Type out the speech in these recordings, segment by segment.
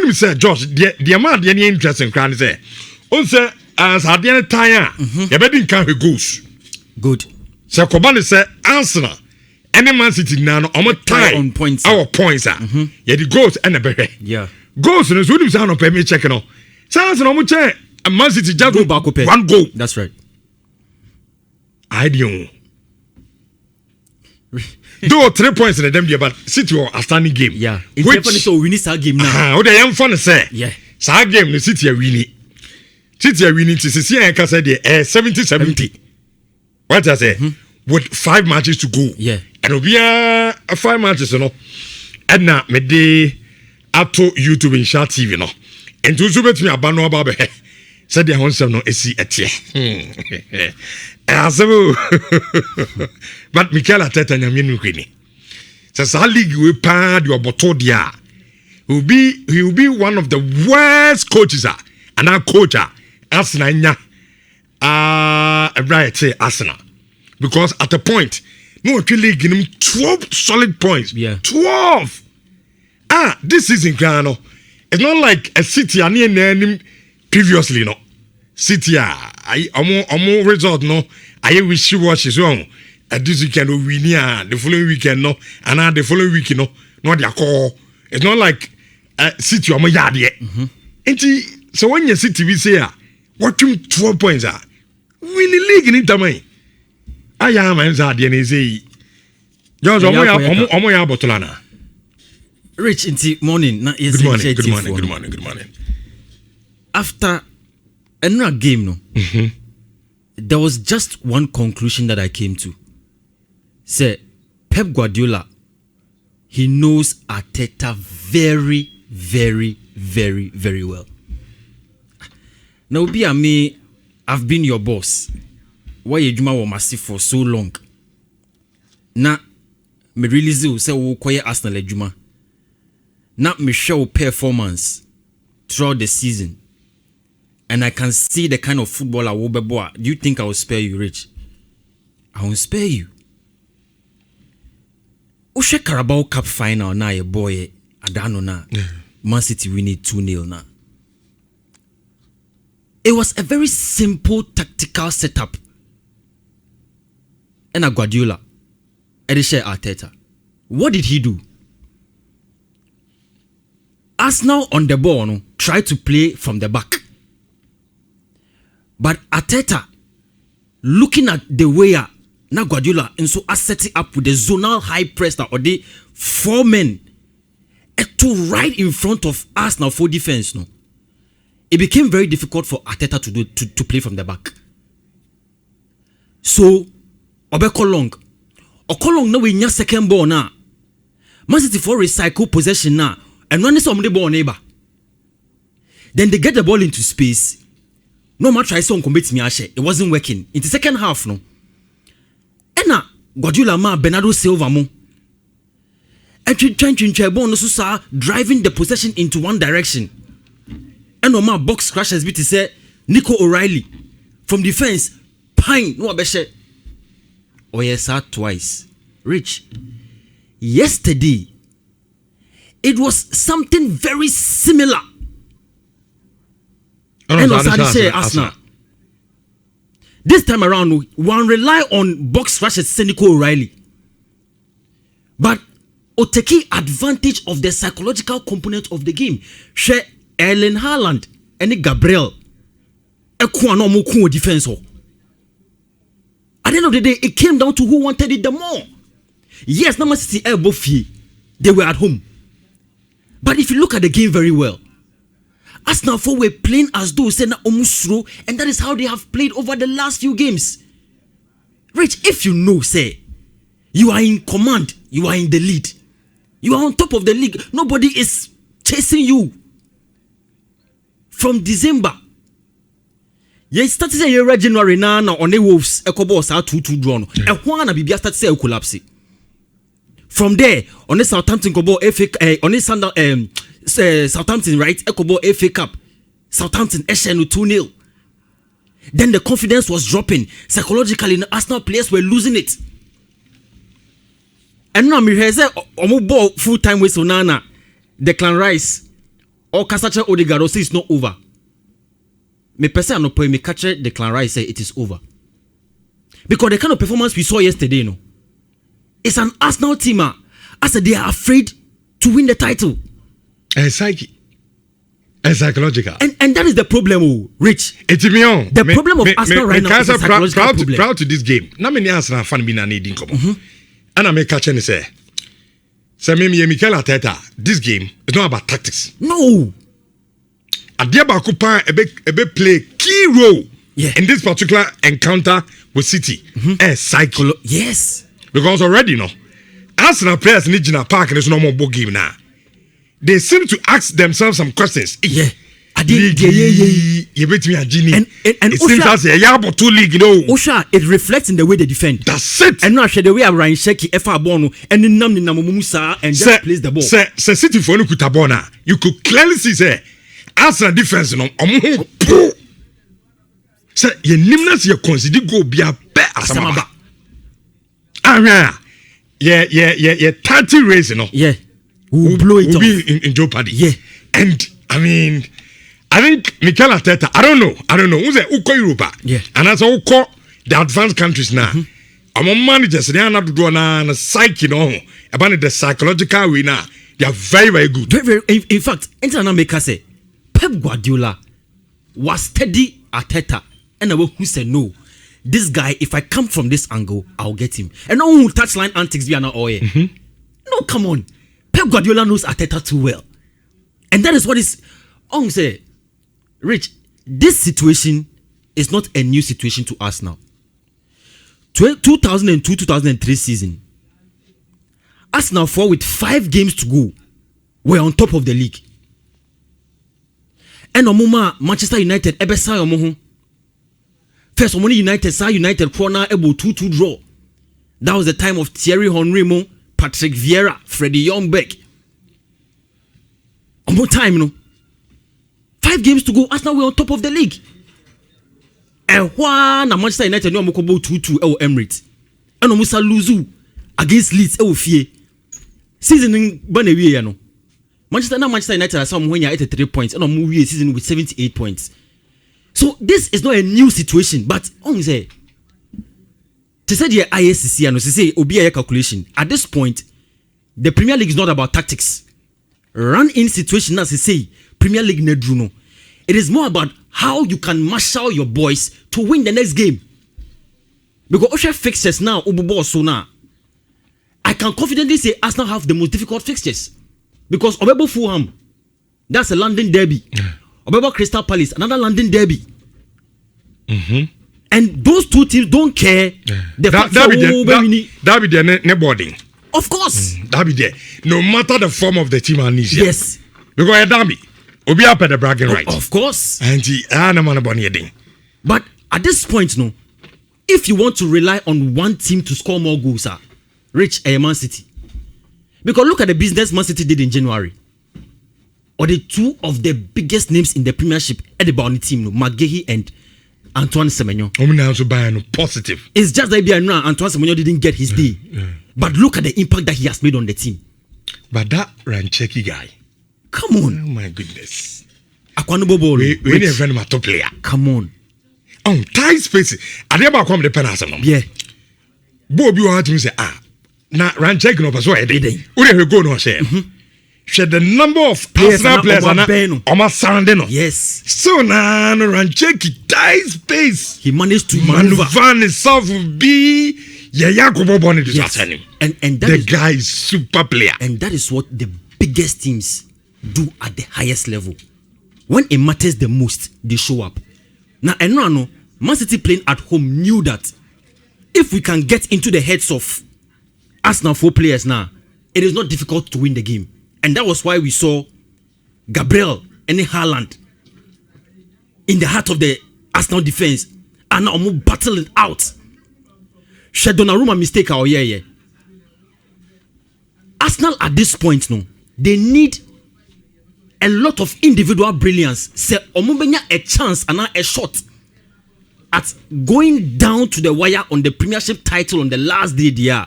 me say Josh the amount the interesting crowd say on say as at the end time you better can he goes good so Kobani say Arsenal any Man City now on tie on points our points are yeah the goals and the better goals no so you say no pay me check no sounds no much Man City just go back one goal that's right I don't though 3 points in them there but City or a standing game it's definitely so we need that game now what they am fun say sa game the City are winning to see and can say 70-70 what I say with 5 matches to go and we are 5 matches you know and now me dey ato YouTube in Sharp TV no and to so bet me abano about said the honsem no esi etie but Mikel Arteta nyame no kwini sa league we pa the oboto dia he will be one of the worst coaches and our coach Arsenal nya right Arsenal because at a point no league give him 12 solid points 12 this season Ghana it's not like a City and name previously no City omo result no I wish you watch his own this weekend we win the following weekend no and the following week no they call it's not like City omo yard yet so when you City we say what 12 points are win the league in time I am and say Jones omo ya botolana Rich into morning na good morning after another game no there was just one conclusion that I came to say Pep Guardiola he knows Arteta very very very very well now be a me I've been your boss why you juma massive for so long na me release you say wo koye Arsenal juma na me show performance throughout the season and I can see the kind of footballer will be boy. Do you think I will spare you, Rich? I won't spare you. Ushe Carabao Cup final na ye boy adano na Man City winning 2-0 na. It was a very simple tactical setup. And a Guardiola, Edisha Arteta. What did he do? Arsenal on the ball no, tried to play from the back. But Arteta, looking at the way na Guardiola and so setting up with the zonal high press or the 4 men to right in front of Arsenal for defense no, it became very difficult for Arteta to play from the back. So Obekolong na we nya second ball na Man City for recycle possession na and run some the ball neighbor. Then they get the ball into space. No matter try some commit me ashe. It wasn't working. In the second half no. Ena Guardiola ma Bernardo Silva mo. And trying ball no so driving the possession into one direction. And no ma box crashes bit say Nico O'Reilly from defense pine no abeshe. Oh yes, twice. Rich. Yesterday it was something very similar. And Arsenal. This time around, one rely on box rushes Nico O'Reilly. But Oteki advantage of the psychological component of the game. Share Erling Haaland and Gabriel. Ekuano Moku defense. At the end of the day, it came down to who wanted it the more. Yes, Man City both they were at home. But if you look at the game very well, Arsenal were playing as though say na omusro, and that is how they have played over the last few games. Rich, if you know, say you are in command, you are in the lead, you are on top of the league, nobody is chasing you. From December, you started say January na on the Wolves, Ecobo sa 2-2 draw. And one na Bibia started say collapse. From there, on the Southampton Kobo FA, on the Southampton, right? Ecobo FA Cup. Southampton SNU 2-0. Then the confidence was dropping. Psychologically, the Arsenal players were losing it. And now, me say, omo ball full time with Sonana, Declan Rice, or Kasacha Odegaard say it's not over. Me person no point me catch the Clan Rice say it is over. Because the kind of performance we saw yesterday, no, it's an Arsenal team. I said they are afraid to win the title. And psychological. And that is the problem, Rich. The problem of Arsenal right now is a psychological problem. Proud to this game. Na me ni Arsenal fan bi na need come. And I make catch and say me Mikel Arteta, this game is not about tactics. No. Adiaba Kupa ebe play key role in this particular encounter with City. Psycho. Yes. Because already, no, Arsenal players in the park and there's no more ball game now. They seem to ask themselves some questions. Yeah. And it seems as a yabo two league, you know. Osha, it reflects in the way they defend. That's it. And now the way Ryan Sheki, FA Bono, and then Namni Namumusa and just plays the ball. Say City for Kutabona, you could clearly see say Arsenal defense, no, say ye nimnas ye consider go be a bet asamaba. Yeah, 30 race, you know. Yeah. We'll blow it off. Be in jeopardy. Yeah. And I mean, I think Mikel Arteta, I don't know. Who's a Uko Europa? Yeah. And that's Uko the advanced countries now. Among managers, they are not doing a psyche, you know, about the psychological way now. They are very, very good. Very, in fact, international maker say Pep Guardiola was steady Arteta, and who said no. This guy, if I come from this angle, I'll get him. And no touchline antics be now. No, come on. Pep Guardiola knows Arteta too well. And that is what is say, Rich, this situation is not a new situation to us now. 2002-2003 season, Arsenal for with 5 games to go were on top of the league. And Omuma Manchester United ebesa omo. First Omoni United corner able 2-2 draw. That was the time of Thierry Henry, Patrick Vieira, Freddie Youngbeck. Omo time, you know. 5 games to go, Arsenal were on top of the league. And when Manchester United no go 2-2 at Emirates. And Omusa lose against Leeds Fie. Season in Banewie, you know. Manchester United are some when you're 83 points and Omu season with 78 points. So this is not a new situation, but on say to say the ISCC and to say Obi calculation at this point, the Premier League is not about tactics. Run in situation as they say Premier League nedruno. It is more about how you can marshal your boys to win the next game. Because Osha fixtures now, Ububo so now. I can confidently say Arsenal have the most difficult fixtures. Because Obebo Fulham, that's a London derby. Obebo Crystal Palace, another London derby. And those two teams don't care. That be their boarding. Of course. That be there. No matter the form of the team and Nhyira. Yes. Because a derby. Obi up at the bragging right. Of course. And he But at this point, no, if you want to rely on one team to score more goals, Rich Man City. Because look at the business Man City did in January. Or the two of the biggest names in the Premiership at the Bounty team, no, McGahey and Antoine Semenyo. Positive. It's just that Antoine Semenyo didn't get his day. But look at the impact that he has made on the team. But that Rancheki guy. Come on. Oh my goodness. Akwanubobo. We need a friend of my top player. Come on. Oh, tight spaces. I never come the penalty. Yeah. Bobby want to say, now Rancheki no paso ede. We go no share. Share the number of Arsenal players and almost sounding. Yes. So now Rancheki tight space. He managed to maneuver himself be Yakubo Bonnet to him. And that the guy is super player. And that is what the biggest teams do at the highest level. When it matters the most, they show up. Now, and Man City playing at home knew that if we can get into the heads of Arsenal 4 players now, it is not difficult to win the game. And that was why we saw Gabriel and Haaland in the heart of the Arsenal defense and now battle it out. Donnarumma mistake our yeah. Arsenal at this point, no, they need a lot of individual brilliance. Say omubenya a chance and a shot at going down to the wire on the Premiership title on the last day there.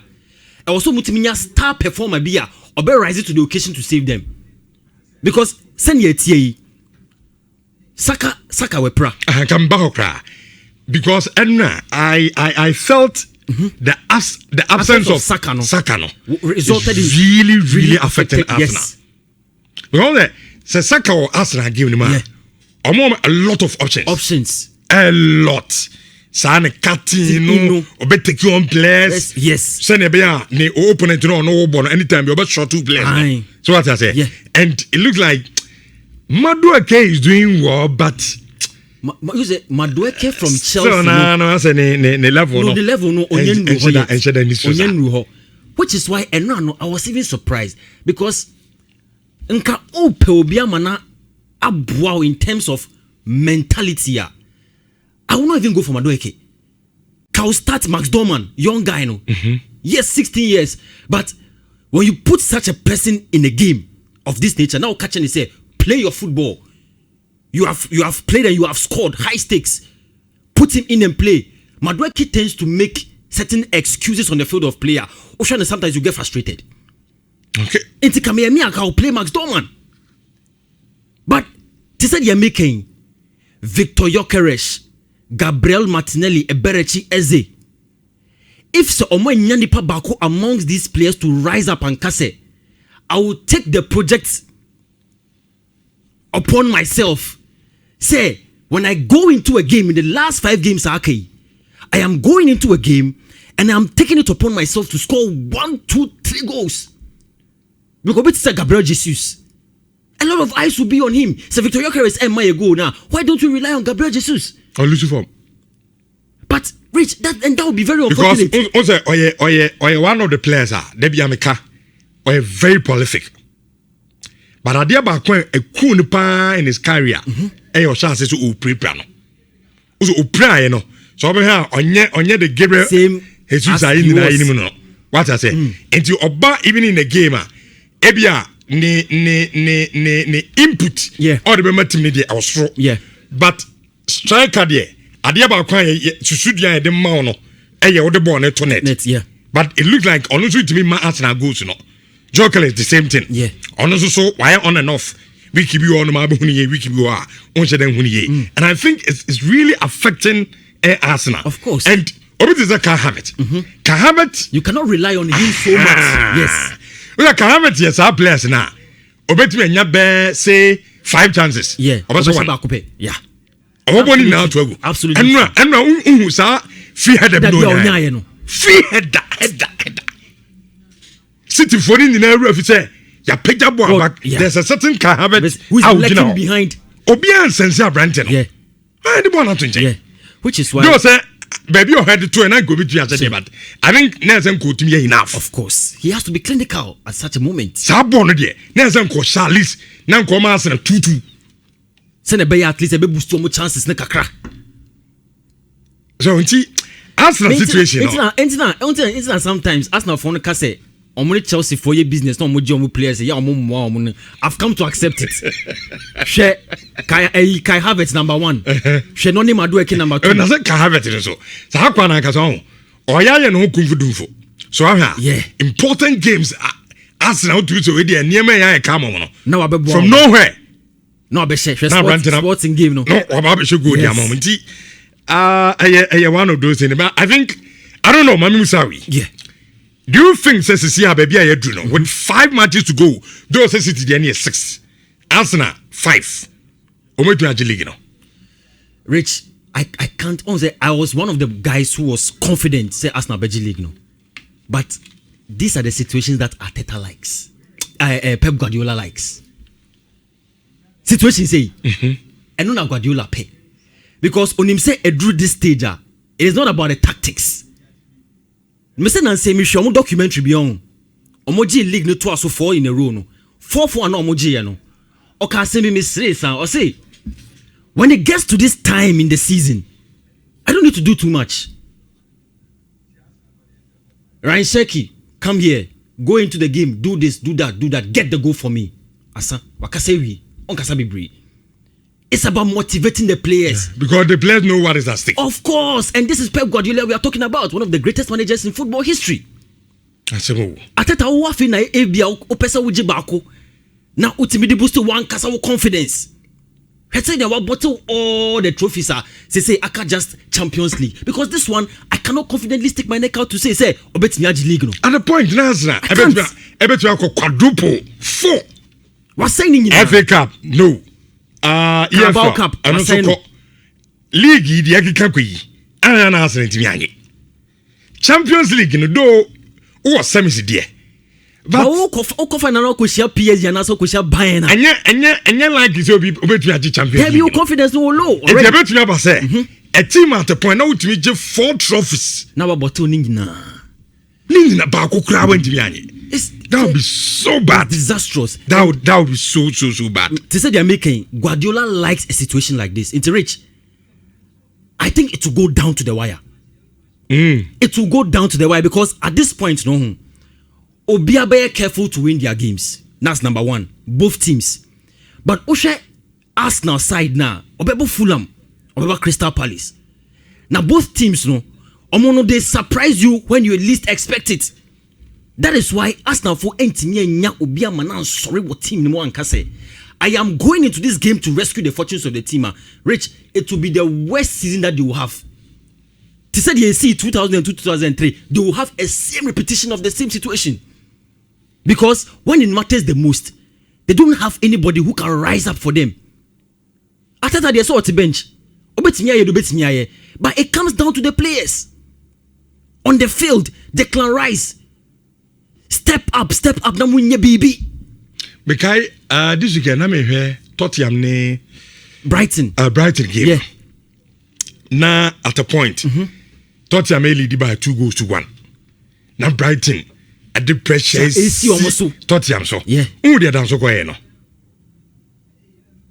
Also mutiminya star performer biya obe rise to the occasion to save them. Because Send ye tie. Saka wepra. Come back, because I felt the absence of Saka resulted in really affecting Arsenal. Yes. Because the Saka or Arsenal have given him a lot of options. A lot. Sane Katino, or take you on players. Yes. Send a bear, ne opponent no ball anytime you about short 2 players. So what I say, and it looks like Madueke is doing well, but you say Madueke from Chelsea. So no, I say ne level no. The level no Onyenu which is why I was even surprised because nka ope obi amana abua in terms of mentality. I will not even go for Madueke. I'll start Max Dorman, young guy, no. Yes, 16 years, but when you put such a person in a game of this nature, now catching is say, play your football. You have played and you have scored high stakes. Put him in and play. Madueke tends to make certain excuses on the field of player. Ocean, sometimes you get frustrated. Okay. Into Kameyami, I'll play Max Dorman. But they said you're making Victor Gyökeres, Gabriel Martinelli, Eberechi Eze. If so, nipa bako amongst these players to rise up and kase, I will take the project upon myself. Say, when I go into a game in the last 5 games, I am going into a game and I'm taking it upon myself to score 1, 2, 3 goals. Because it's Gabriel Jesus. A lot of eyes will be on him. So Victor Gyökeres and my goal now. Why don't you rely on Gabriel Jesus? Or Lucifer. But Rich, that would be very unfortunate. Because one of the players they be America, or very prolific. But I dear back when a cool pa in his career, your chances to pre-plano. Also, you know. So over here, on the Gabriel, same Jesus in what I say. And you oba even in the game, ebia ne input. Yeah. All the member team I was strong. Yeah. But striker there, I dear back when you should be the mono, the ball net. Yeah. But it looks like honestly to me, my Arsenal goes, you know. Joker is the same thing. Yeah. Honestly, so why on and off? We keep you on my bunny, we keep you on and I think it's really affecting Arsenal. Of course. And obviously, can have it. Can have it. You cannot rely on him so much. Yes. Well, can have it. Yes, our players now. Obviously, you say 5 chances. Yeah. Obviously, yeah. Absolutely. Now to go. Absolutely. And free header. Header. City for in the area if you say ya pick up one back. There's a certain can have it who's lacking behind. Obian Sensia Branton. Yeah. I the one not to yeah. Which is why you say baby you had to and I go with you as a but I think Nelson could to me enough. Of course. He has to be clinical at such a moment. Sabon there. Nelson ko Charles now come as a 2-2. Send a bay at least a bit boost more chances na kakra. So Arsenal situation. It's sometimes Arsenal for the case. Omuni Chelsea for your business, no more players. I've come to accept it. She Kai Havertz number 1. She no name Madueke number 2. Na say Kai Havertz so. Sa hakwa na ka so. Oya ye no kumfu dumfo. So yeah. Important games Arsenal to so we dey niam ya come on. Now abebo. From nowhere. No abeshe. Sports in game no. No, abeshe go dia moment. One of those things. I think I don't know, Mami Musawi. Yeah. Do you think Cecilia baby I do know with 5 matches to go? Those City there 6, Arsenal 5. League, no. Rich, I can't say I was one of the guys who was confident say Arsenal Beji League, no. But these are the situations that Arteta likes, Pep Guardiola likes. Situation say, and not Guardiola pay because when him say drew this stage, it is not about the tactics. Mr. Nancy, me show documentary beyond. Omoji league no 2 so 4 in a row no. 4 no omoji no. Oka say me miss or say when it gets to this time in the season, I don't need to do too much. Ryan Sheki, come here, go into the game, do this, do that, get the goal for me. Asa, wakasewi, onkasabi. It's about motivating the players. Yeah, because the players know what is at stake. Of course. And this is Pep Guardiola we are talking about. One of the greatest managers in football history. Ateta uwafi na ebia opesa uji bako. Now ultimately boost to one kasa confidence. Let's say they will bottle all the trophies are say I can just Champions League because this one I cannot confidently stick my neck out to say obet Nyaji League no. At the point Nazra I bet you quadruple 4. What's saying in FA Cup no. Carabao Cup and also League the Agikakui and Arsenal Timiani. Champions League no do or semis dear. But Oko final ko share PSG and also ko share Bayern. And like is obet you champions. Have you confidence no low? If you bet you say a team at the point now to me 4 trophies. Now about Nhyira. Nhyira ba ko kra wan Timiani. That would be so bad. Disastrous. That would be so bad. They said they're making Guardiola likes a situation like this. It's rich. I think it will go down to the wire. It will go down to the wire because at this point, no, Obia be careful to win their games. That's number one. Both teams. But Oshe Arsenal side now, Obebo Fulham, Obebo Crystal Palace. Now both teams, no, Omono they surprise you when you least expect it. That is why Arsenal for Entimi nya Obia manan sorry what team no one can say. I am going into this game to rescue the fortunes of the team. Rich, it will be the worst season that they will have. They said they see 2002, 2003, they will have a same repetition of the same situation. Because when it matters the most, they don't have anybody who can rise up for them. After that, they saw at the bench. But it comes down to the players. On the field, they can rise. Step up, namunye baby. Because this weekend, I'm here, Tottenham ne Brighton game. Yeah. Now, at a point, Tottenham lead by 2-1. Now, Brighton, at the pressure, Tottenham so. Yeah. Who they dance so quiet no?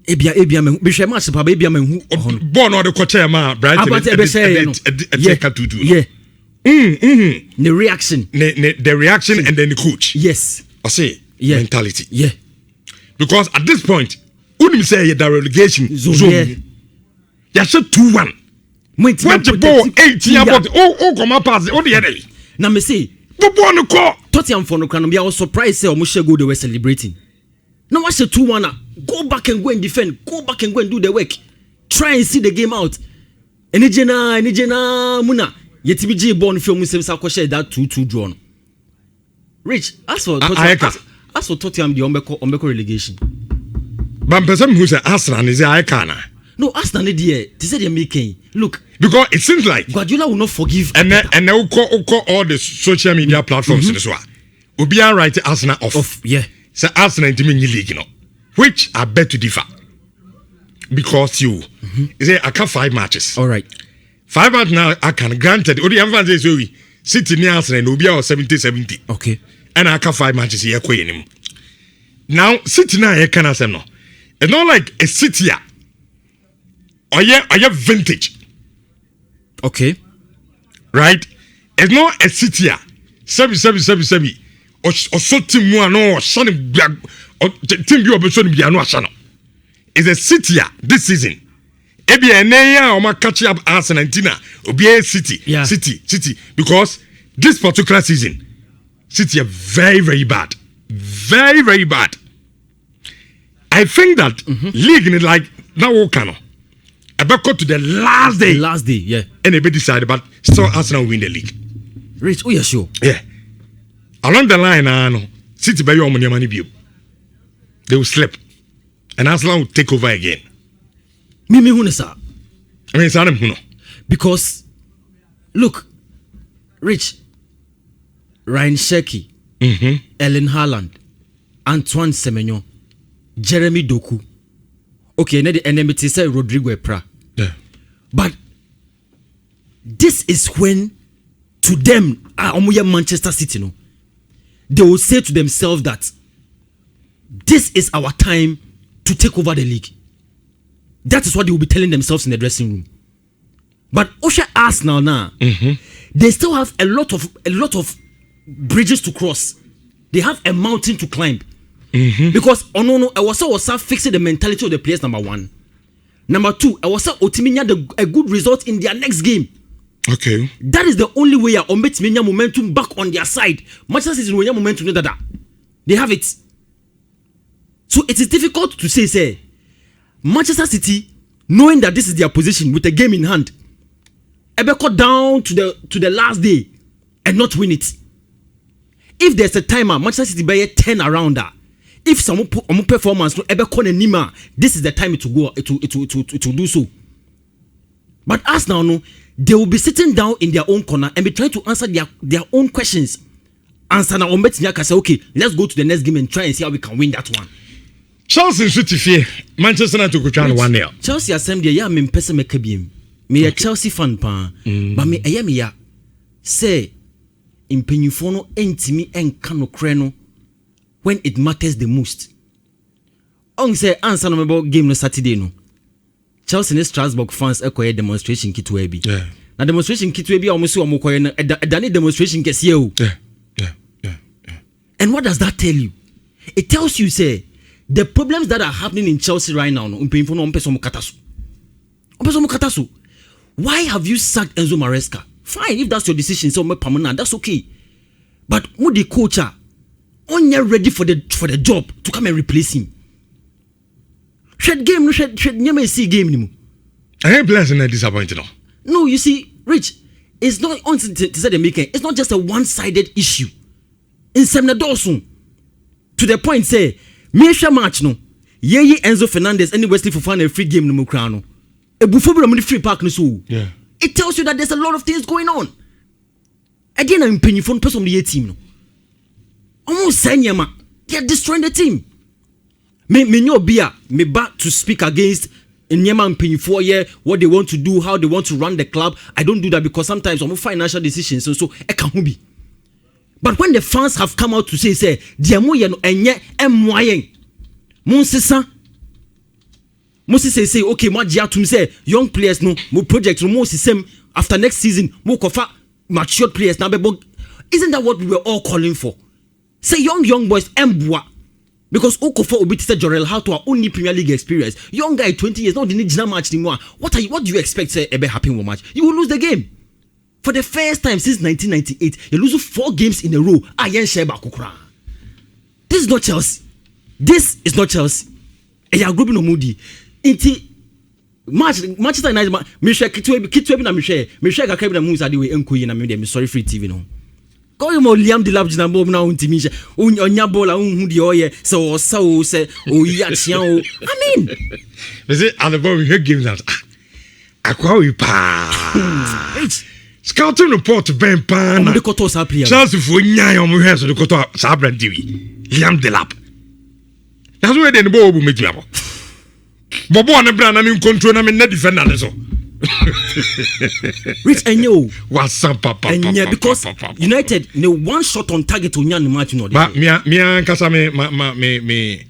Ebia me be share match papa ebia me hu. Born or the coach ma Brighton. Yeah. The reaction. The reaction and then the coach. Yes. I say mentality. Yeah. Because at this point, wouldn't say the relegation zone. You said 2-1. When the ball 18 about come up pass the other day. Now me say, but born the call. Tottenham for no can be I was surprised say Omushe go they were celebrating. Now I say 2-1. Go back and go and defend. Go back and go and do the work. Try and see the game out. Enijena muna. Yetimi G born film say share that 2-2 drawn. Rich, as for Tottenham the Ombeko relegation. But person who say Arsenal is I can. No, Arsenal they said they're making. Look, because it seems like Guardiola will not forgive. And now call all the social media platforms in this one. Will be right Arsenal off. Yeah. So Arsenal in the league, you know, which I bet to differ. Because you say I can 5 matches. All right. 5 matches now I can granted. Only I'm say so we City near Arsenal will be 70-70. Okay. And I can 5 matches here. Now City now I can say no. It's not like a City here. Or yeah, vintage. Okay. Right? It's not a City here. 7. Or so team one or son or team you are showing no channel. It's a City here this season. Ebi enaya or ma catch up Arsenal or be a City. Yeah. City. Because this particular season, City are very bad. Very bad. I think that league in like now can I back to the last day. Yeah. And they decided, but still Arsenal win the league. Rich, oh yeah, sure. Yeah. Along the line, no, City by your money view. They will slip. And Arsenal will take over again. Mimi Hunesa. I mean, it's Adam Huno. Because, look, Rich, Ryan Sheki, Ellen Haaland, Antoine Semenyo, Jeremy Doku. Okay, and the enemy say Rodrigo Epra. Yeah. But this is when, to them, Manchester City, no, they will say to themselves that this is our time to take over the league. That is what they will be telling themselves in the dressing room. But Osha Arsenal now, they still have a lot of bridges to cross. They have a mountain to climb. Because I was fixing the mentality of the players. Number 1, number 2, I was Otiminya a good result in their next game. Okay, that is the only way I Ometiminya momentum back on their side. Manchester City momentum that they have it. So it is difficult to say Manchester City, knowing that this is their position with a game in hand, ever cut down to the last day and not win it. If there's a timer, Manchester City by 10 around that. If some performance no ever call Nhyira, this is the time to go to do so. But us now, no, they will be sitting down in their own corner and be trying to answer their own questions. Answer now, say, okay, let's go to the next game and try and see how we can win that one. Chelsea City fear Manchester United to go 1-0. Chelsea assembly ya me mpese mekabiem. Me a Chelsea fan pa. But me eye me ya say impanyufo no entimi enka no kre no when it matters the most. On say answer no about game no Saturday no. Chelsea and Strasbourg fans ekoye demonstration kitwe bi. Yeah. Na demonstration kitwe bi omo se omo koye na edane demonstration kese o. Yeah. And what does that tell you? It tells you say the problems that are happening in Chelsea right now, why have you sacked Enzo Maresca? Fine, if that's your decision, so permanent, that's okay. But who the coach are only ready for the job to come and replace him? Shed game, never see game. I ain't blessing and disappointed. No, you see, Rich, it's not on to say the making. It's not just a one-sided issue. In Semna to the point say. Mesha match no. Ye Enzo Fernandez and Wesley Fofana a free game no Mukrano. E bufo be free park no so. Yeah. It tells you that there's a lot of things going on. Again I'm paying for person the team no. Almost Sanyama. They are destroying the team. Me no bia me back to speak against Nyama and paying for what they want to do, how they want to run the club. I don't do that because sometimes I'm financial decisions so e can be. But when the fans have come out to say, Diamo no enye emwayen. Monsisa. Moses say, okay, ma dia to say young players no, mo project no mo same after next season, mo kofa matured players na bebo. Isn't that what we were all calling for? Say young boys emboa. Because Okofa Obi said Jorel how to our only Premier League experience. Young guy 20 years, not the need match anymore. What do you expect say ebe happen with match? You will lose the game. For the first time since 1998, you lose 4 games in a row. This is not Chelsea. This is not Chelsea. And you are grouping no moody. Inti Manchester United. Michelle Kitwe na Michelle Kakebe na Musa diwe enkoyi na me sorry free TV no. Go you mo Liam de Lab na bo na untimisha. Onya bola unhu di oye so say o ya chian o. I mean, is it at the ball we hear games out. Akwa we pa. Scouting report Ben Pan. Chelsea for Nyai on my hands of the Koto Sabran TV. Liam Delap. That's where the ball will make you up. Bobo and the brand and in control, I'm in the defender. Rich and you. What's up, Papa? And yeah, because United, no one shot on target to Nyan match. But me and Kasame, me.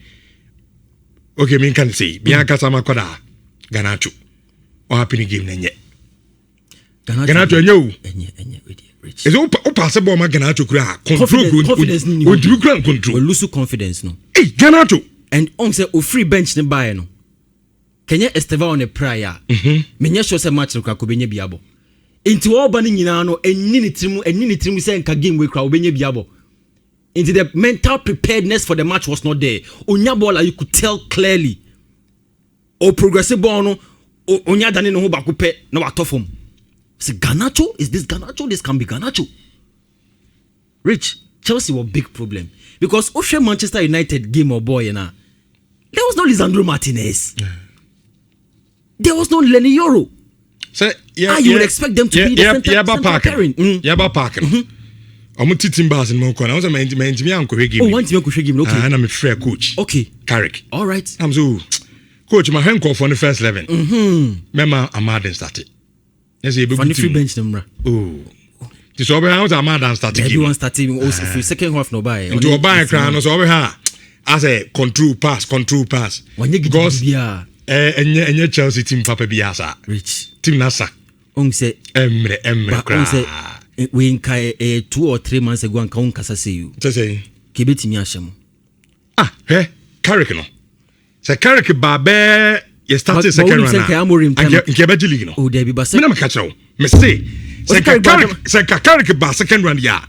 Okay, me can say, me and Kasama Koda, Ganacho. Or happy game, Nanye. Ganacho Rich. Is all possible my Ganacho confidence or do you grant control? We lose confidence no. Hey, Ganacho. And on say o free bench ne buy no. Kenya Esteva on a prayer. Menya show say match no ka benye biabo. Into all bani nyina no enni trimu say nka game we kra benye biabo. Into the mental preparedness for the match was not there. Onya ball you could tell clearly. O progressive ball no onya dani no ho ba ko pe na wa tofom. Say Garnacho? Is this Garnacho? This can be Garnacho. Rich, Chelsea were a big problem. Because Oshe Manchester United game or boy, there was no Lisandro Martinez. Yeah. There was no Lenny Yoro. So, you would expect them to be the center pairing. Yaba Parker. I'm teaching bars in Mokon. I was a man to me uncle game. Oh, one to make game. Okay. And I'm a fair coach. Okay. Carrick. All right. I'm so coach, my hand call for the first 11. Remember, I'm mad and started. Yes, you funny free bench number. Oh, this over house I'm mad and starting. Everyone starting also for second half no buy. Into a buy crown was over here. As a control pass. When you get and your Chelsea team Papa Biasa. Rich. Team Nasa. Say Emre. We in 2 or 3 months ago and Kaun Kasa see you. To say Kibeti Miasham. Carrick no. Say Carrick Babe. You started second round. Oh, Debbie, but I'm catch you. Me say, Carrick ba second round ya.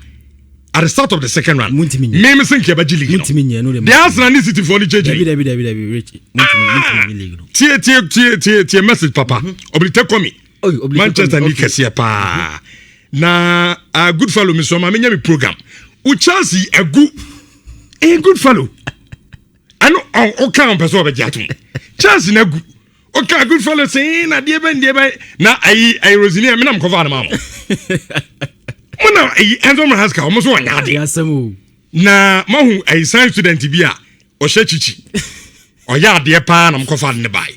at the start of the second round. Munti Meme think you league. The Arsenal need City for the JJ. Rich. Tie message papa. Oblite komi. Manchester ni kese pa. Na a good fellow me so ma menya me program. U Chelsea a good fellow. Ano o kan person be jatum. Chelsea na good. Okay, good fellow say na die ben na ai Rosinia me na mkofa na mama. Mona Enzo Mahaska almost one yard. Yasemu. Na mahu a science student bi a o hye chichi. O yard e pa na mkofa ne bai.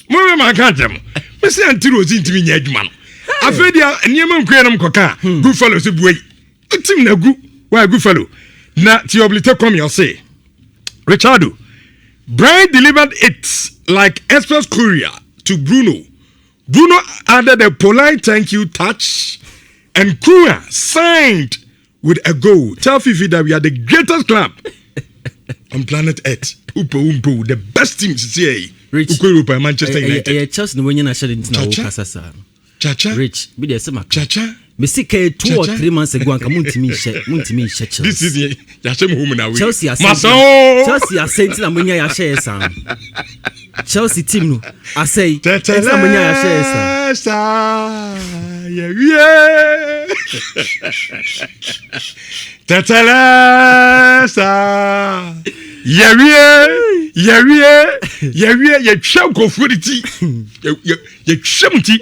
Mo ma kan dem. Me say anti Rosi ntimi nya adwuma no. Afedia niam nkwe na mkoka. Good fellow say buai. Tim na gu. Why good fellow? Na ti oblite come you say. Richardo. Brian delivered it like express courier to Bruno. Bruno added a polite thank you touch, and Kura signed with a goal. Tell Fifi that we are the greatest club on planet Earth. Umpo, the best team to see. Rich, Manchester United. Chelsea no wenya na shade ntina wo kasasa. Chacha. Rich, be dey say Chacha. Me see 2 or 3 months ago anka muntimi nhye Chelsea. This is ya shame home na we. Chelsea are saying na munya ya share sam. Chelsea team no I say na munya ya share sam. Yeah. Tetelesa. Yeah, cham kofuriti. Ye chamti.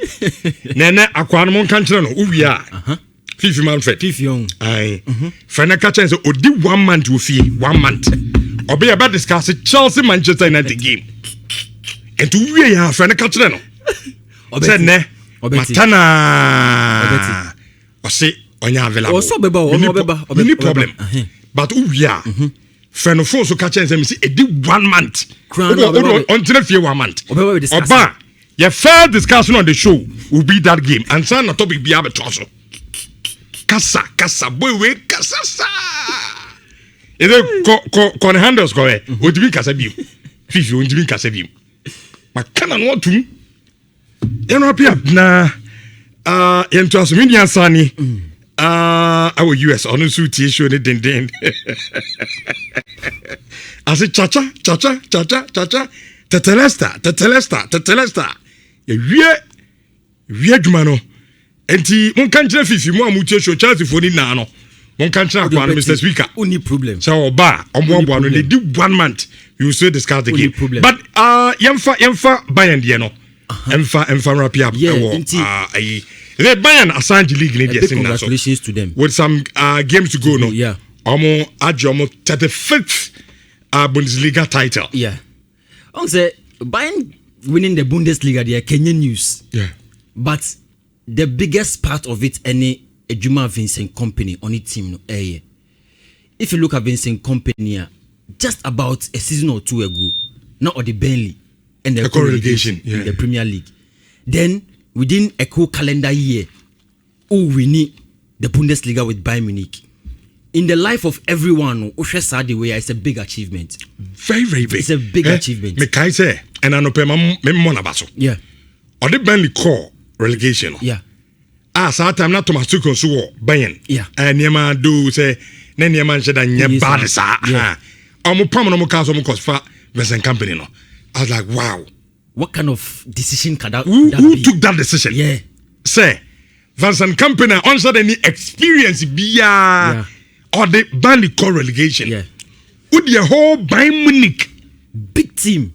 Nene akwano mon kanchira no uwia. Fifi Manfred. Fifi on. Aye. Fana kacha say odi 1 month wo fie, 1 month. Obe about discuss Chelsea Manchester United game. And to we ya fana kacha no. Say ne. Matana. Obeti. Ose onya available. Oso beba, no problem. But uwia. Friend phone so catch and say e di 1 month. Until fear 1 month. Oba, your fair discussion on the show will be that game. And son na topic be able to Kasa boy we kasa. Is it con handles go e? O di kasa bi. Fifi o di kasa bi. Ma kana no tum. Enopia na into asumini ansani. Our US on suit show ni den. I say cha-cha. Tetelesta. Ye adwuma no. Enti mon kan kire Fifi mo amutie show Chelsea for ni na no. Mon kan kire akwa no Mr. Speaker. Only problem. So oba omo no they do 1 month you still discuss the game. Problem. But yemfa Bayern de no. Emfa wrap up. The Bayern Assange League in the congratulations to them. With some games to go, no? Yeah. Omo 35th Bundesliga title. Yeah. On say Bayern winning the Bundesliga, they are Kenyan news. Yeah. But the biggest part of it, any Ejuma Vincent Company on its team, no. If you look at Vincent Company, just about a season or 2 ago, not on the Burnley and the relegation in the Premier League, then within a cool calendar year, we need the Bundesliga with Bayern Munich. In the life of everyone, it's a big achievement. Very, very big. It's a big achievement. Me kai say, and I know pe mona baso. Yeah. Or the Burnley call relegation. Yeah. Saa time na Thomas Tuchel so Bayern. Yeah. Niema do say, na niema nsheda nye bad sa. Yeah. Omo pam no mo ka so mo cause fa Vincent Company no. I was like, wow. What kind of decision can that who be? Took that decision? Yeah. Say, Vincent Company on any experience be or the Burnley core relegation. Yeah. With the whole Bayern Munich big team.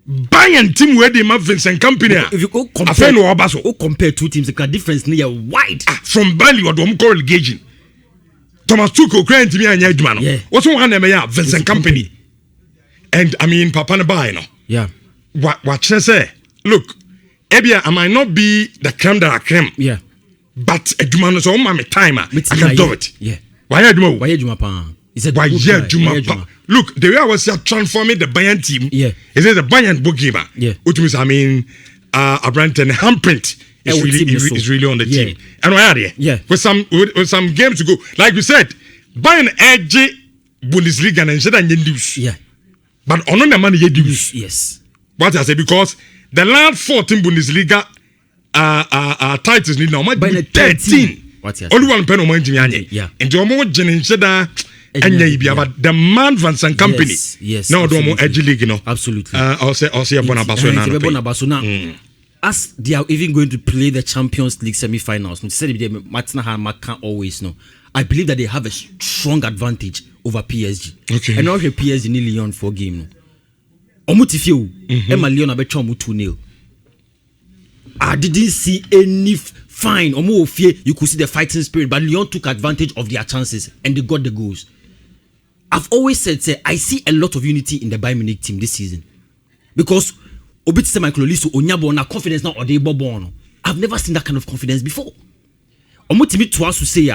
Bayern team where they have Vincent Company. If you go compare 2 teams, the difference near wide. From Burnley or the core relegation. Thomas Tuchel crying to me and Yedman. Yeah. What's one name? Vincent Company. And I mean Papa Nabai no. Yeah. What should I say? Look, Ebia, I might not be the creme de la creme. Yeah. But a Jumano so my timer. I can do it. Yeah. Why are you? Why Juma pa? Is it why Juma? Look, the way I was transforming the Bayern team. Yeah. Is it the Bayern bookkeeper? Yeah. Which means a Branton handprint is really on the team. And why are they? Yeah. With some games to go. Like you said, Bayern edge Bundesliga and instead of news. Yeah. But on the money you use. Yes. What I say because the last 14 Bundesliga titles need now might be 13. only one pen on my Jimmy. Yeah. And to more Jen Sheda and maybe about the man Van San Company. Yes. No, don't more edgy league, no. Absolutely. I'll say Bonabasona. As they are even going to play the Champions League semi-finals, Matna can't always know. I believe that they have a strong advantage over PSG. Okay. And now PSG in Lyon 4 game. Omutifio, Emma Lyon abetwa 2-0. I didn't see any fine. You could see the fighting spirit, but Lyon took advantage of their chances and they got the goals. I've always said, I see a lot of unity in the Bayern Munich team this season because Obit Michael Oliso Onyabo na confidence now or they bobo. I've never seen that kind of confidence before. Omutimi to say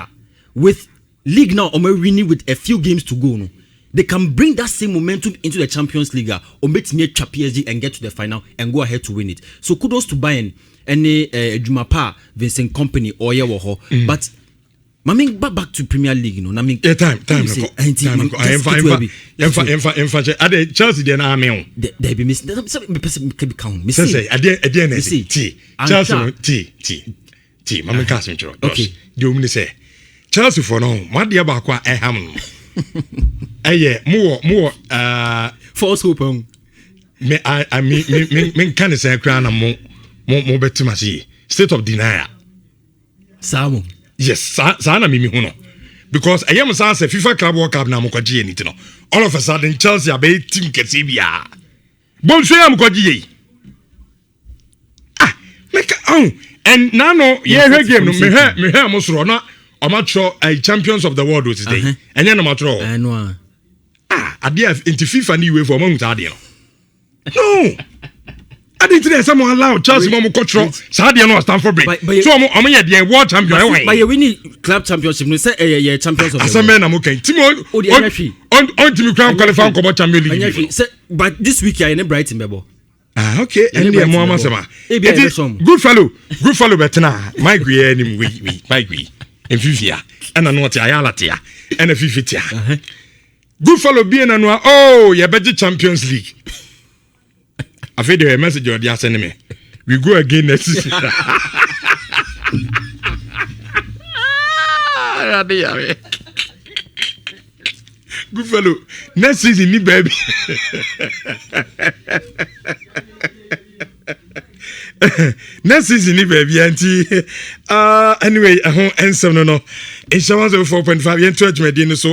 with league now winning with a few games to go, no, they can bring that same momentum into the Champions League or meet near PSG and get to the final and go ahead to win it. So kudos to Bayern and Jumapa Vincent Company or Yawoho. But back to Premier League, you know. Time. Chelsea then army. They be missing. Can count. Say Chelsea. Mama Castle. Okay. You mean say Chelsea for now. What the about ham? More false hope. I mean can say crown more better state of denial. Samo. Yes, sana mimi huno. Because I am saying FIFA Club World Cup na mukwaji anything no. All of a sudden Chelsea abe team kesi bia. Bon so am kwaji. Make and nano ye game no me amosro na amatro champions of the world today. Enye no matro. No. Ade into FIFA ni we for mamuta ade no. No. I didn't say someone allowed Chelsea Momo control. Sadia no stand for break. So I'm the world champion. But you winning club championship. No say champions of the world. As a man, I'm okay. Timo on Timo Crown qualify for Champions League. But this week I am Brighton Bebo. Okay. And the Mama Sama. Good fellow betna. My gray him we my gray. And Fifia. And I know what Ayala tia. And a Fifitia. Good fellow being an you better Champions League. I feel the message you are sending me. We go again next season. Good fellow. Next season, baby. Next season, baby. Anyway, I won't answer no. Insurance of 4.5 yen 12 so